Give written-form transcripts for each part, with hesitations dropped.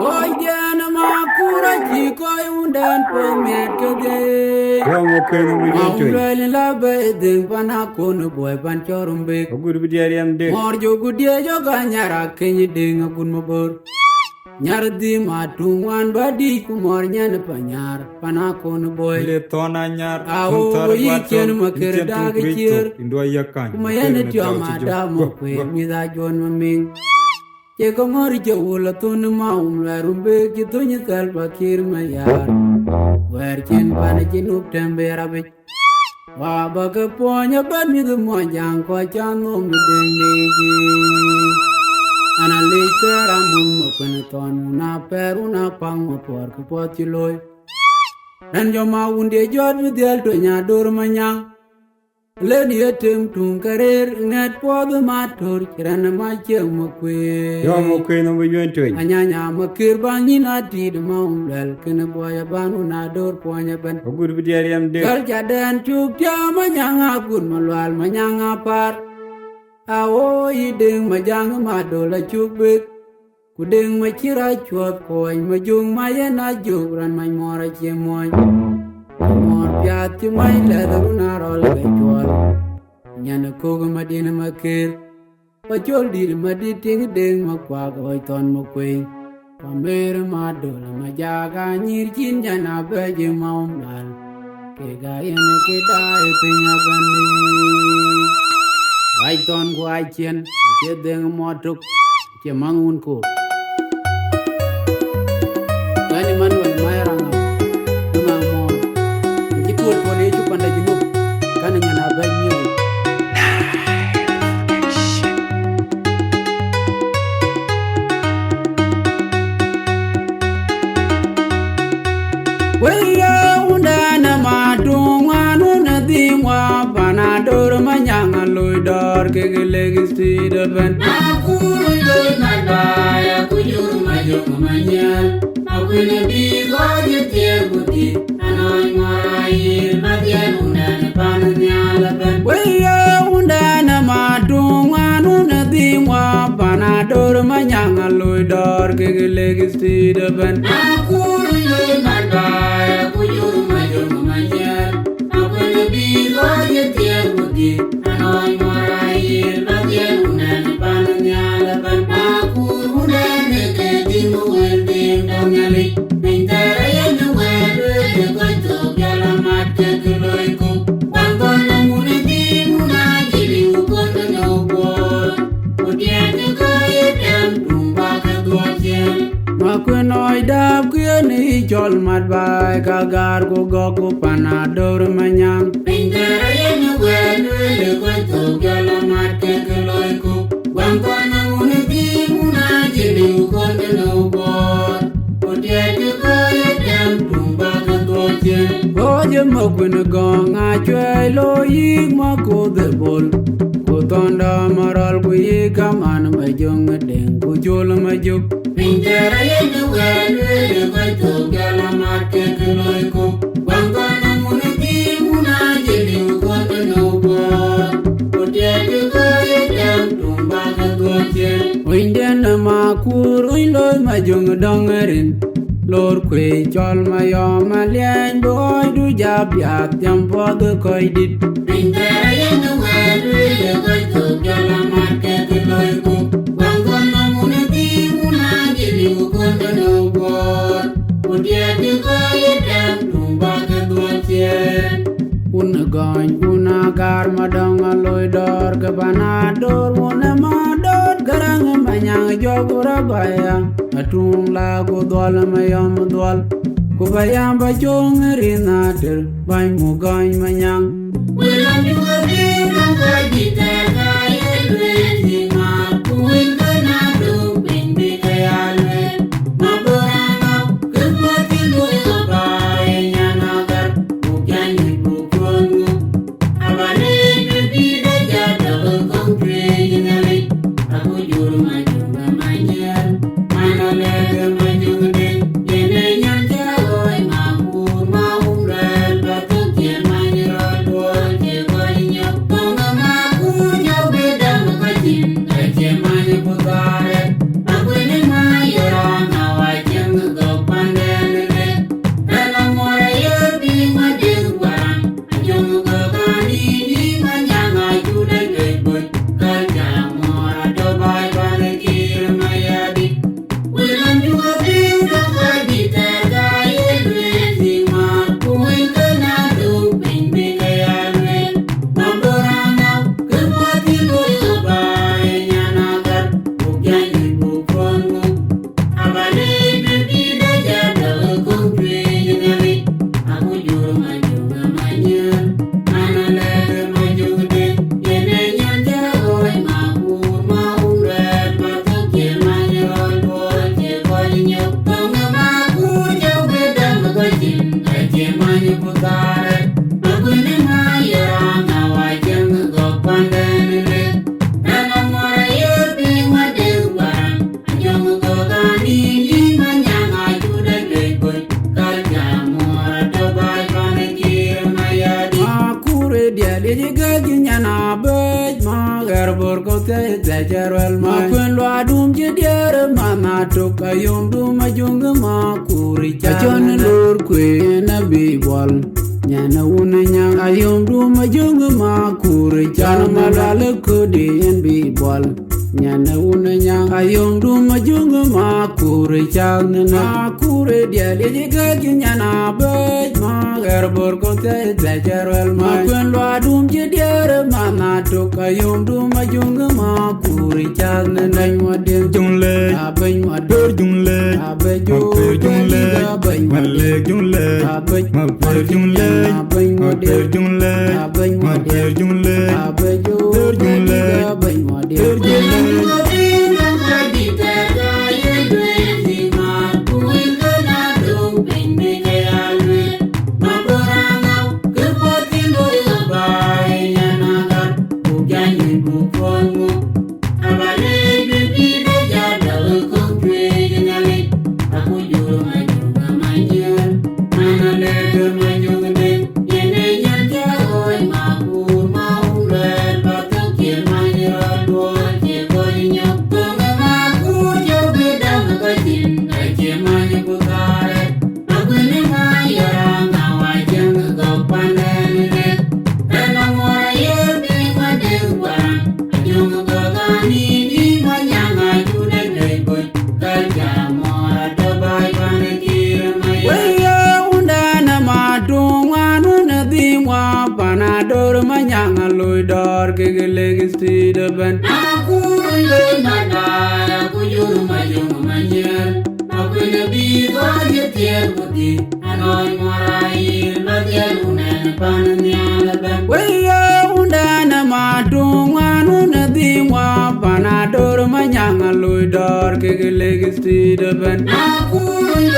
Oyen makura chiko yundan pomet kege. Makuei no Mayor Maulel la beding panakon boy panchorumbe. Good Bidiariam de Morjo gudia joga nyara kenyi ding akun mabor. Nyar di matungan badi kumor nyan panyar panakon boy. Le Tona Nyar Awo yichen makir dagi chir. Indua Yakan. Kumayane tiwa madamo kwe mida jon maming. Che ko ngori che wula tun maum la rumbe ki tunyi salpa kir mayar. Wer chen pana chinup tembe rabik. Baba ke ponya ban mi the monjang ko chanom mi ding ding. Ana litera mum kun ton na peru na pang mo por ko potiloy. Dan jo ma unde jod mi del to nya dor manyang. Lady etim tung karir ngat pod matur kiran ma cheng mo kwe. Makuei no Mayor Anyanya makir bangin ati de maumlel kene boya banu na dor ponya ban. Good Bidiariam de Kal jadan chuk tia manyanga kun malwal manyanga par. Awo iding majang madola chuk bik. Kuding machira chuat koy majung mayena jugran may mora chemoy. Mor piat chumay ledru na rol gajwal. Nyana koga madina makir. Pachol dir maditing ding makwag oy ton makwing. Pambere madola majaga nyir chin jana beji maumlal. Kega yene kita pinya bandi. Ay ton ko ay chien. Che ding motuk. Che mangun ko. Emmanuel Mayor Angau. Tunga mo. Jikul ko le chu panda jinup. Kana nyana beji. Weya undana matunga nuna dimwa panador manyanga loidor kegelegi stidaben. Makuru loid madaya kujur majok manyel. Makuei bigo jetir buti anoy morail badyan undana pananyalaben. Weya undana matunga nuna dimwa panador manyanga loidor kegelegi stidaben. Makuru loid madaya kujur majok manyel. Makuei bigo jetir buti anoy morail badyan undana pananyalaben. Makuru undana kedimu weldim dongali. Bintara yanu welu legoito gyalamat kekiloiku. Wangkono muniti munajili ukondo nyobol. Udiatu kaya dem tumba ketuasyen. Makuei Daap kuyeni chol matbai kagar ko goku panador manyang. Bintara yanu welu legoito gyalamat kekiloiku. Wangkono muniti munajili ukondo nyobol. Oje makwene gong a chwe lo yik ma ko de bol. Ko tonda maral ku yik aman ma jong deng ku chul ma juk. Pintera yenu welu le koi to gyala mat ke kiloi ku. Wangkana muniti muna jeli ukote no bol. Kutiaki koi dem tumba ke tuoche. Windena ma kur uiloi ma jong dongerin. Lor kwe chol ma yo ma lian boy du jab yak jam pod koi dit. Pintera yenu welu le koi to gyala mat ke kiloi ku. Wangkana muniti muna jeli ukote no bol. Kutiaki koi dem tumba ke tuoche. Una gany una gar madong aloy dor ke panador una mador garang manyang jogura baya atung la go dol mayam dol ko bayam ba jong rinater bay mo gany manyang wala ni wadi na gadi ta kaya ma kuin na do bin bi kaya le maborana ke pati lo ba nyana gar bukan bukungu abane bi da ja da konkre ngali aku juru maju manyel manale maju de yene nyanja oi mapur maumrel batu kier manyro do ke koinyo tonga maku nyo bedam kajin ke manya putare aku ni mayor na waje Dergel Makuei Daap jediere mana tok ayom du majung makuri Achon lur kwe na bibol Nyana wuna nyang ayom du majung makuri Chana malala kudi en bibol Nyana wuna nyang ayom du majung makuri Chana makuri dia dijiga nyana bej Mager borkote Dergel Makuei Daap jediere mana tok ayom du majung makuri Chana nany wadeng Jung le abeng Dur jung le abejo Makuei jung le abeng Malle jung le Makuei jung le Makuei jung le Makuei jung le abejo Dur jung le abeng Dur jung le Legacy the band. Makuei Daap Emmanuel Mayor Angau be God yet body. Anoy morai bagian unen pananya band. Way undana madung anu nadi wa panador manyanga luidor ke legacy the band. Makuei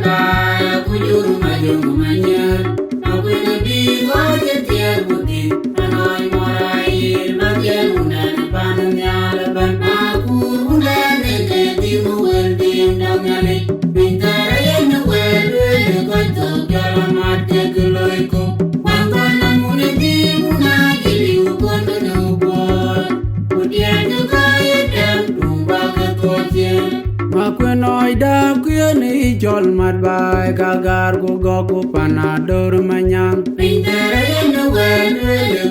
Daap Emmanuel Mayor Angau be God yet body. Anoy morai bagian unen pananya band. Aku unen ke timu welding dangale. Bintara yen wel ko to jalamat ke loiko. Wangana mune di muna jili ukondo no bor. Udian ka yedam tumba ke toje. Makuei Daap ni jol mat bai kagar go go panador manyang. Bintara yen wel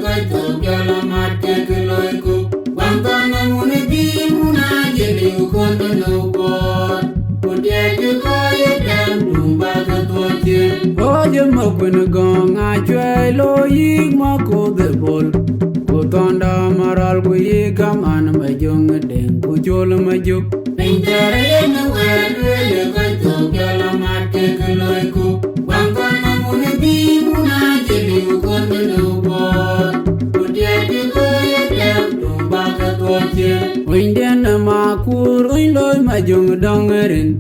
ko to jalamat ke loiko. Wangana mune di muna jili ukondo no bor. Oje Makuei gong a chwe lo yik mako de bol. Kutonda maral ku yikam an majung deng ku chol majuk. Bintara yen wel ko to jalamat ke loiko. Wangana mune di muna jeli ukondo no bor. Winden makur loy majung dongerin.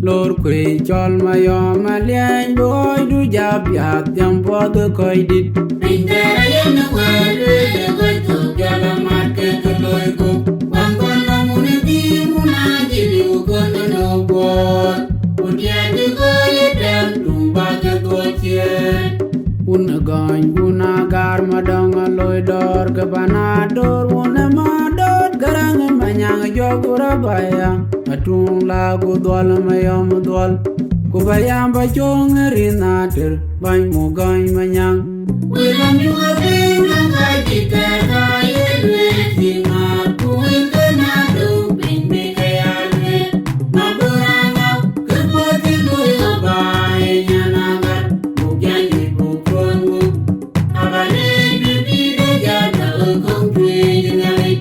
Lor kwe chol mayom alien boy du jab yat jam pod koy dit. Bintara yen wel ko to jalamat ke loiko. Wangana mune di muna jeli ukondo no bor. Udian ko yedam tumba ke toche. Una gar madang loy dor ke banador una mador garang manyang jogura baya atung la go dol mayom dol ku bayam ba chong rinater bay mo gay manyang wilam yu abin ka jita ka yedwe tinga kuwi kana do bin be kayalwe maburanga ke poti loy bay nyanaga bugyan ibu kongo abale bibi de jada kong tui ngai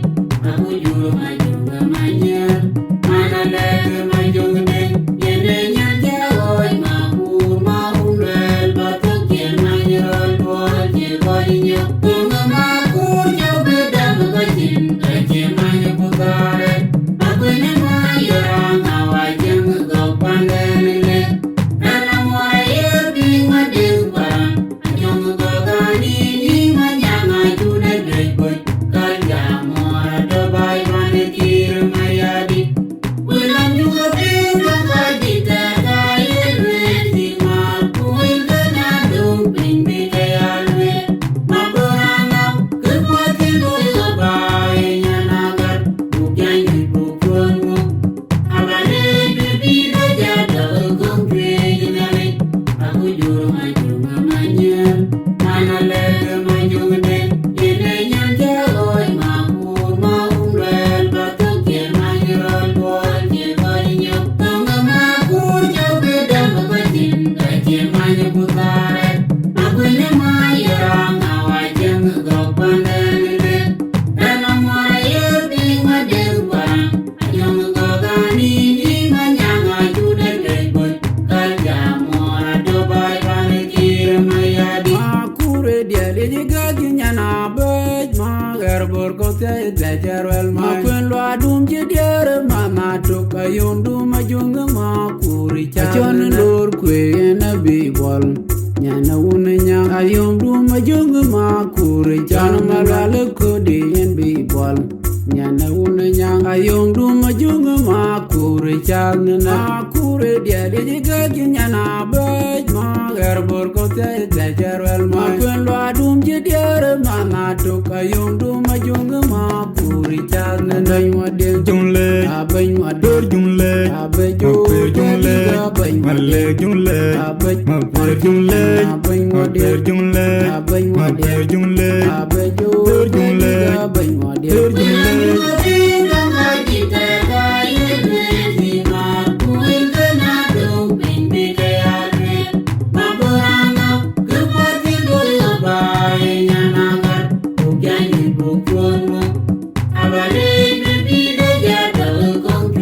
aku juru majung Mayor mana lek majung de yene nyanja oi makur maulel batuk yen Mayor bol je boinyo tunga makur jo bedam kajin kuri cha chon lor kwe na bi bol nyana un nya ayom du ma jung ma kuri chan malal ko di en bi bol nyana un nya ayom du ma jung ma kuri chan na kuri dia de ga nyana ba ma gar bor ko te jarwel ma kwen lo adum je der ma na to ayom du ma jung ma kuri chan na wa de jung le aben wa dor jung le aben jo jung le ma le jung le ma per jung le ma per jung le ma per jung le dor jung le dor jung le Abale, baby, the girl, don't come to